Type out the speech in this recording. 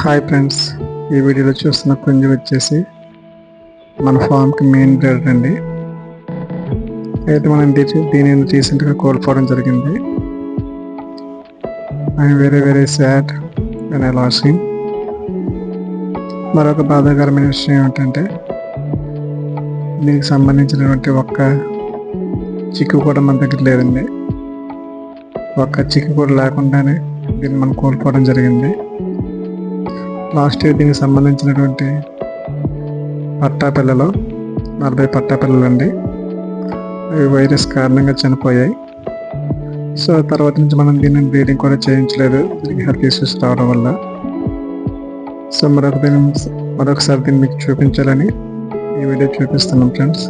Hi friends, ఈ వీడియోలో చూస్తున్న పుంజు వచ్చేసి మన ఫామ్కి మెయిన్ బ్రీడర్ అండి. అయితే మనం దీనిని రీసెంట్గా కోల్పోవడం జరిగింది. I'm very very sad and I loss him. మరొక బాధాకరమైన విషయం ఏమిటంటే దీనికి సంబంధించినటువంటి ఒక్క చిక్కు కూడా మన దగ్గర లేదండి. ఒక్క చిక్కు కూడా లేకుండానే దీన్ని మనం కోల్పోవడం జరిగింది. లాస్ట్ ఇయర్ దీనికి సంబంధించినటువంటి పట్టా పిల్లలు 40 పట్టా పిల్లలు అండి, అవి వైరస్ కారణంగా చనిపోయాయి. సో తర్వాత నుంచి మనం దీన్ని బ్రీడింగ్ కూడా చేయించలేదు, దీనికి హెల్త్ ఇష్యూస్ రావడం వల్ల. సో మరొకసారి దీన్ని మీకు చూపించాలని ఈ వీడియో చూపిస్తున్నాం ఫ్రెండ్స్.